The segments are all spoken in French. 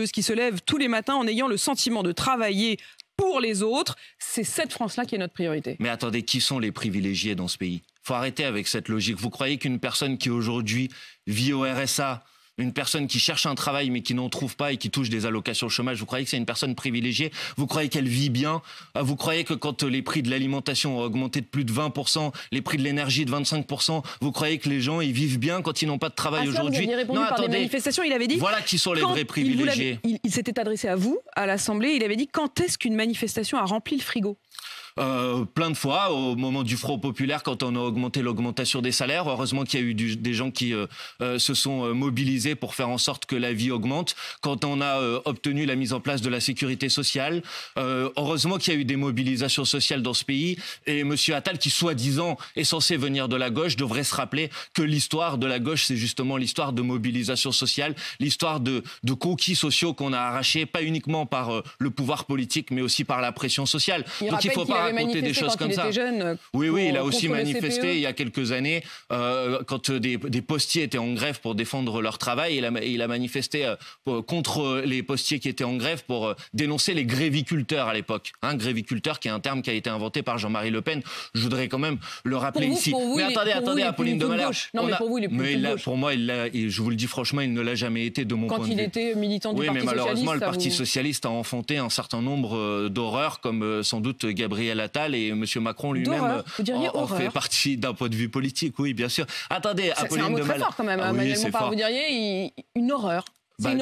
qui se lève tous les matins en ayant le sentiment de travailler pour les autres. C'est cette France-là qui est notre priorité. Mais attendez, qui sont les privilégiés dans ce pays ? Faut arrêter avec cette logique. Vous croyez qu'une personne qui aujourd'hui vit au RSA, une personne qui cherche un travail mais qui n'en trouve pas et qui touche des allocations chômage, vous croyez que c'est une personne privilégiée ? Vous croyez qu'elle vit bien ? Vous croyez que quand les prix de l'alimentation ont augmenté de plus de 20%, les prix de l'énergie de 25%, vous croyez que les gens ils vivent bien quand ils n'ont pas de travail aujourd'hui ? Vous aviez répondu par des manifestations, il avait dit... Voilà qui sont les vrais privilégiés. Il s'était adressé à vous, à l'Assemblée, il avait dit quand est-ce qu'une manifestation a rempli le frigo ? Plein de fois, au moment du Front populaire, quand on a augmenté l'augmentation des salaires. Heureusement qu'il y a eu des gens qui se sont mobilisés pour faire en sorte que la vie augmente. Quand on a obtenu la mise en place de la sécurité sociale, heureusement qu'il y a eu des mobilisations sociales dans ce pays. Et M. Attal, qui soi-disant est censé venir de la gauche, devrait se rappeler que l'histoire de la gauche, c'est justement l'histoire de mobilisation sociale, l'histoire de conquis sociaux qu'on a arrachés, pas uniquement par le pouvoir politique, mais aussi par la pression sociale. Donc il ne faut pas raconter des choses comme ça. Oui, il a aussi manifesté il y a quelques années quand des postiers étaient en grève pour défendre leur travail. Il a manifesté contre les postiers qui étaient en grève pour dénoncer les gréviculteurs à l'époque. Gréviculteur qui est un terme qui a été inventé par Jean-Marie Le Pen. Je voudrais quand même le rappeler ici. Mais attendez, Apolline de Malherbe. Non, mais pour vous, il est plus gauche. Pour moi, je vous le dis franchement, il ne l'a jamais été de mon point de vue. Quand il était militant du Parti Socialiste. Oui, mais malheureusement, le Parti Socialiste a enfanté un certain nombre d'horreurs, comme sans doute Gabriel Attal et M. Macron lui-même en fait partie d'un point de vue politique, oui, bien sûr. Attendez, Apolline de Malherbe. C'est un mot très fort quand même, Emmanuel Bompard, vous diriez une horreur.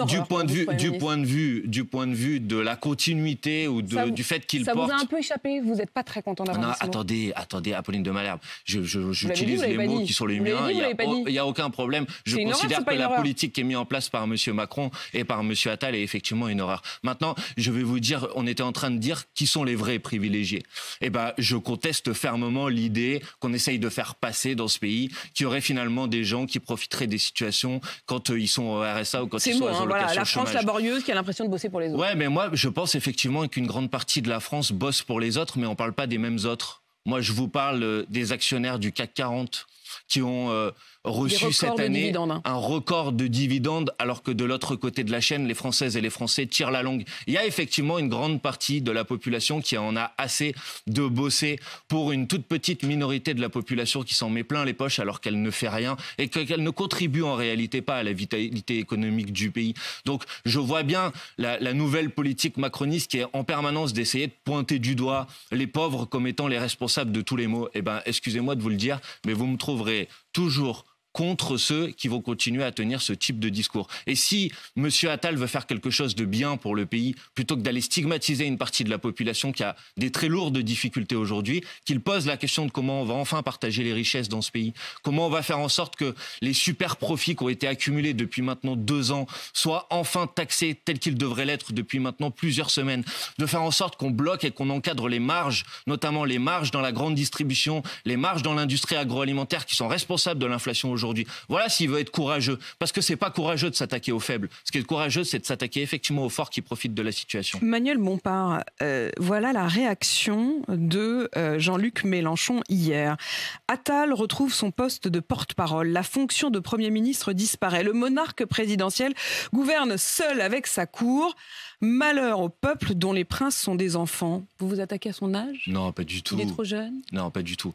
Du point de vue de la continuité ou du fait qu'il porte... Ça vous a un peu échappé, vous n'êtes pas très content d'avoir dit ça. Attendez, Apolline de Malherbe, j'utilise les mots qui sont les miens, il n'y a aucun problème. Je considère que la politique qui est mise en place par M. Macron et par M. Attal est effectivement une horreur. Maintenant, je vais vous dire, on était en train de dire qui sont les vrais privilégiés. Eh ben, je conteste fermement l'idée qu'on essaye de faire passer dans ce pays qu'il y aurait finalement des gens qui profiteraient des situations quand ils sont au RSA ou quand ils sont voilà, la France laborieuse qui a l'impression de bosser pour les autres. Ouais, mais moi, je pense effectivement qu'une grande partie de la France bosse pour les autres, mais on ne parle pas des mêmes autres. Moi, je vous parle des actionnaires du CAC 40 qui ont reçu cette année un record de dividendes, alors que de l'autre côté de la chaîne, les Françaises et les Français tirent la longue. Il y a effectivement une grande partie de la population qui en a assez de bosser pour une toute petite minorité de la population qui s'en met plein les poches alors qu'elle ne fait rien et qu'elle ne contribue en réalité pas à la vitalité économique du pays. Donc je vois bien la nouvelle politique macroniste qui est en permanence d'essayer de pointer du doigt les pauvres comme étant les responsables de tous les maux. Eh bien, excusez-moi de vous le dire, mais vous me trouverez toujours contre ceux qui vont continuer à tenir ce type de discours. Et si M. Attal veut faire quelque chose de bien pour le pays, plutôt que d'aller stigmatiser une partie de la population qui a des très lourdes difficultés aujourd'hui, qu'il pose la question de comment on va enfin partager les richesses dans ce pays, comment on va faire en sorte que les super profits qui ont été accumulés depuis maintenant 2 ans soient enfin taxés tels qu'ils devraient l'être depuis maintenant plusieurs semaines, de faire en sorte qu'on bloque et qu'on encadre les marges, notamment les marges dans la grande distribution, les marges dans l'industrie agroalimentaire qui sont responsables de l'inflation aujourd'hui. Voilà s'il veut être courageux. Parce que c'est pas courageux de s'attaquer aux faibles. Ce qui est courageux, c'est de s'attaquer effectivement aux forts qui profitent de la situation. Emmanuel Bompard, voilà la réaction de Jean-Luc Mélenchon hier. Attal retrouve son poste de porte-parole. La fonction de Premier ministre disparaît. Le monarque présidentiel gouverne seul avec sa cour. Malheur au peuple dont les princes sont des enfants. Vous vous attaquez à son âge ? Non, pas du tout. Il est trop jeune ? Non, pas du tout.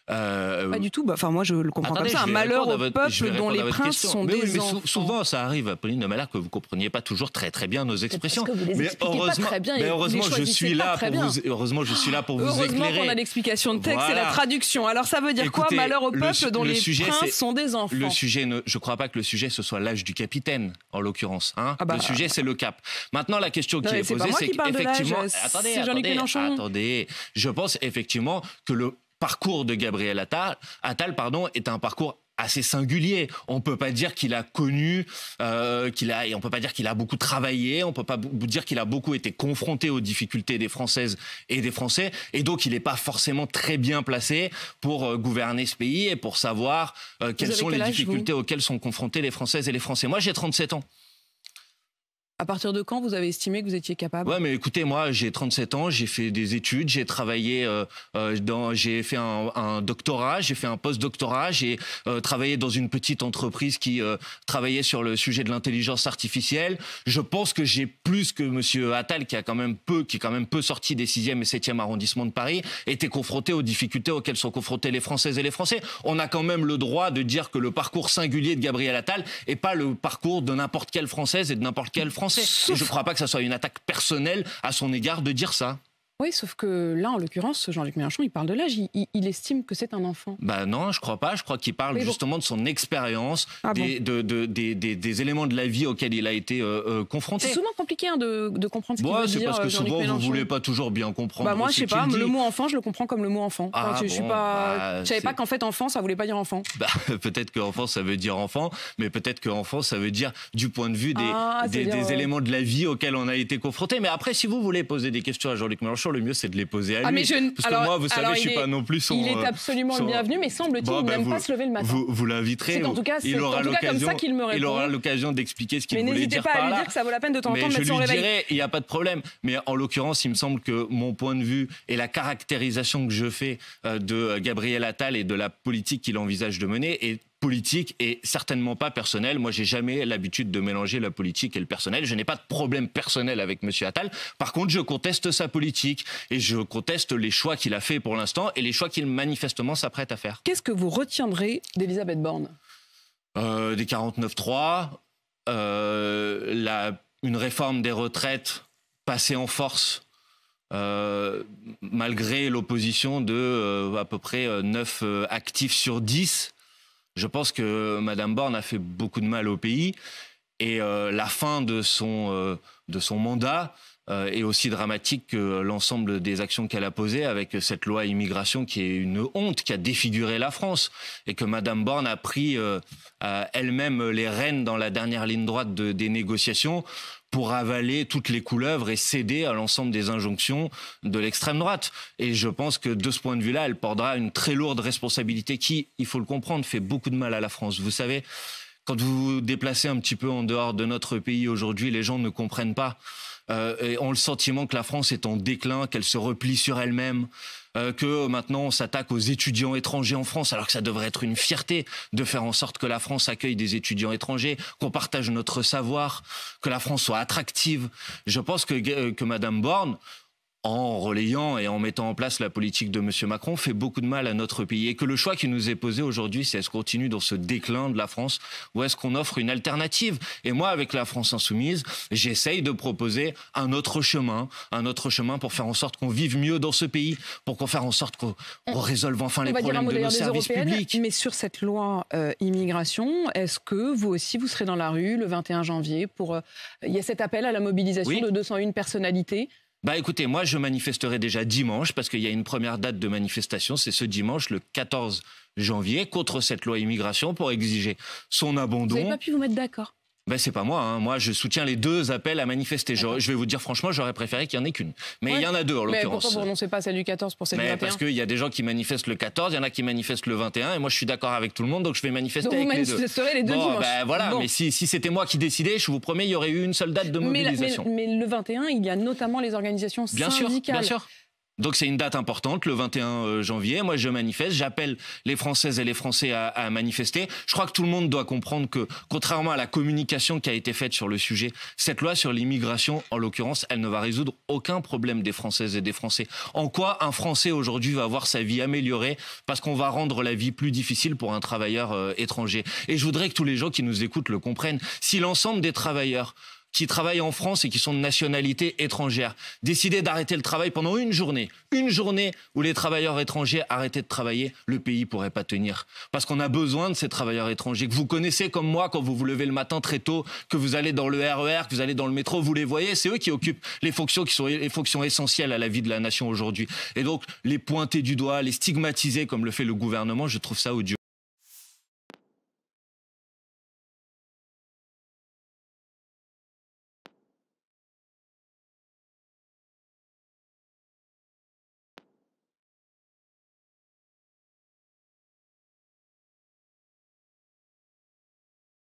Pas du tout. Enfin, moi, je le comprends comme ça. Un malheur au peuple dont les princes sont des enfants. Souvent, ça arrive, Apolline de Malherbe, que vous ne compreniez pas toujours très très bien nos expressions. Parce que vous les expliquez pas très bien. Heureusement, je suis là pour vous éclairer. Heureusement qu'on a l'explication de texte et la traduction. Alors, ça veut dire quoi, malheur au peuple dont les princes sont des enfants ? Je ne crois pas que le sujet, ce soit l'âge du capitaine, en l'occurrence. Le sujet, c'est le cap. Maintenant, la question qui est posée, c'est qu'effectivement... Attendez, je pense effectivement que le parcours de Gabriel Attal est un parcours assez singulier. On peut pas dire qu'il a connu, on peut pas dire qu'il a beaucoup travaillé, on peut pas dire qu'il a beaucoup été confronté aux difficultés des Françaises et des Français, et donc il n'est pas forcément très bien placé pour gouverner ce pays et pour savoir quelles sont les difficultés auxquelles sont confrontés les Françaises et les Français. Moi, j'ai 37 ans. À partir de quand vous avez estimé que vous étiez capable? Ouais, mais écoutez, moi, j'ai 37 ans, j'ai fait des études, j'ai travaillé j'ai fait un doctorat, j'ai fait un post-doctorat, j'ai travaillé dans une petite entreprise qui travaillait sur le sujet de l'intelligence artificielle. Je pense que j'ai plus que Monsieur Attal, qui est quand même peu sorti des 6e et 7e arrondissements de Paris, été confronté aux difficultés auxquelles sont confrontés les Françaises et les Français. On a quand même le droit de dire que le parcours singulier de Gabriel Attal est pas le parcours de n'importe quelle Française et de n'importe quel Français. Et je ne crois pas que ça soit une attaque personnelle à son égard de dire ça. Oui, sauf que là, en l'occurrence, Jean-Luc Mélenchon, il parle de l'âge. Il estime que c'est un enfant. Bah non, je crois pas. Je crois qu'il parle justement de son expérience, des éléments de la vie auxquels il a été confronté. C'est souvent compliqué de comprendre ce qu'il veut dire. C'est parce que souvent, vous voulez pas toujours bien comprendre. Bah moi, je sais pas. Le mot enfant, je le comprends comme le mot enfant. Je savais pas qu'en fait, enfant, ça voulait pas dire enfant. Bah, peut-être qu'enfant, ça veut dire enfant, mais peut-être qu'enfant, ça veut dire du point de vue des éléments de la vie auxquels on a été confronté. Mais après, si vous voulez poser des questions à Jean-Luc Mélenchon, le mieux c'est de les poser à lui. Parce que moi, vous savez, je suis pas non plus son... Il est absolument le bienvenu, mais semble-t-il, il n'aime pas se lever le matin. Vous l'inviterez. C'est en tout cas comme ça qu'il me répond. Il aura l'occasion d'expliquer ce qu'il voulait dire par là. Mais n'hésitez pas à lui dire que ça vaut la peine de temps en temps de mettre son réveil. Je lui dirai, il n'y a pas de problème. Mais en l'occurrence, il me semble que mon point de vue et la caractérisation que je fais de Gabriel Attal et de la politique qu'il envisage de mener est politique et certainement pas personnel. Moi, j'ai jamais l'habitude de mélanger la politique et le personnel. Je n'ai pas de problème personnel avec Monsieur Attal. Par contre, je conteste sa politique et je conteste les choix qu'il a fait pour l'instant et les choix qu'il manifestement s'apprête à faire. Qu'est-ce que vous retiendrez d'Elisabeth Borne? Des 49.3, une réforme des retraites passée en force. Malgré l'opposition de à peu près 9 actifs sur 10. Je pense que Mme Borne a fait beaucoup de mal au pays et la fin de son mandat est aussi dramatique que l'ensemble des actions qu'elle a posées avec cette loi immigration qui est une honte, qui a défiguré la France et que Mme Borne a pris elle-même les rênes dans la dernière ligne droite des négociations pour avaler toutes les couleuvres et céder à l'ensemble des injonctions de l'extrême droite. Et je pense que de ce point de vue-là, elle portera une très lourde responsabilité qui, il faut le comprendre, fait beaucoup de mal à la France. Vous savez, quand vous vous déplacez un petit peu en dehors de notre pays aujourd'hui, les gens ne comprennent pas et ont le sentiment que la France est en déclin, qu'elle se replie sur elle-même, que maintenant on s'attaque aux étudiants étrangers en France, alors que ça devrait être une fierté de faire en sorte que la France accueille des étudiants étrangers, qu'on partage notre savoir, que la France soit attractive. Je pense que Mme Borne, en relayant et en mettant en place la politique de M. Macron, fait beaucoup de mal à notre pays. Et que le choix qui nous est posé aujourd'hui, c'est est-ce qu'on continue dans ce déclin de la France ou est-ce qu'on offre une alternative? Et moi, avec la France Insoumise, j'essaye de proposer un autre chemin pour faire en sorte qu'on vive mieux dans ce pays, pour qu'on fasse en sorte qu'on résolve enfin les problèmes de nos services publics. Mais sur cette loi immigration, est-ce que vous aussi, vous serez dans la rue le 21 janvier pour... Il y a cet appel à la mobilisation de 201 personnalités. Bah écoutez, moi je manifesterai déjà dimanche parce qu'il y a une première date de manifestation, c'est ce dimanche, le 14 janvier, contre cette loi immigration pour exiger son abandon. Vous n'avez pas pu vous mettre d'accord? Ben, c'est pas moi, hein. Moi je soutiens les deux appels à manifester. Je vais vous dire franchement, j'aurais préféré qu'il n'y en ait qu'une. Mais il y en a deux en l'occurrence. Mais pourquoi vous renoncez pas à celle du 14 pour celle du 21? Parce qu'il y a des gens qui manifestent le 14, il y en a qui manifestent le 21, et moi je suis d'accord avec tout le monde, donc je vais manifester avec les deux. Donc vous manifesterez les deux dimanches. Ben, voilà, mais si c'était moi qui décidais, je vous promets, il y aurait eu une seule date de mobilisation. Mais le 21, il y a notamment les organisations syndicales. Bien sûr. Donc c'est une date importante, le 21 janvier. Moi, je manifeste, j'appelle les Françaises et les Français à manifester. Je crois que tout le monde doit comprendre que, contrairement à la communication qui a été faite sur le sujet, cette loi sur l'immigration, en l'occurrence, elle ne va résoudre aucun problème des Françaises et des Français. En quoi un Français aujourd'hui va avoir sa vie améliorée parce qu'on va rendre la vie plus difficile pour un travailleur étranger? Et je voudrais que tous les gens qui nous écoutent le comprennent. Si l'ensemble des travailleurs qui travaillent en France et qui sont de nationalité étrangère, décidaient d'arrêter le travail pendant une journée où les travailleurs étrangers arrêtaient de travailler, le pays pourrait pas tenir. Parce qu'on a besoin de ces travailleurs étrangers, que vous connaissez comme moi quand vous vous levez le matin très tôt, que vous allez dans le RER, que vous allez dans le métro, vous les voyez, c'est eux qui occupent les fonctions qui sont les fonctions essentielles à la vie de la nation aujourd'hui. Et donc, les pointer du doigt, les stigmatiser comme le fait le gouvernement, je trouve ça odieux.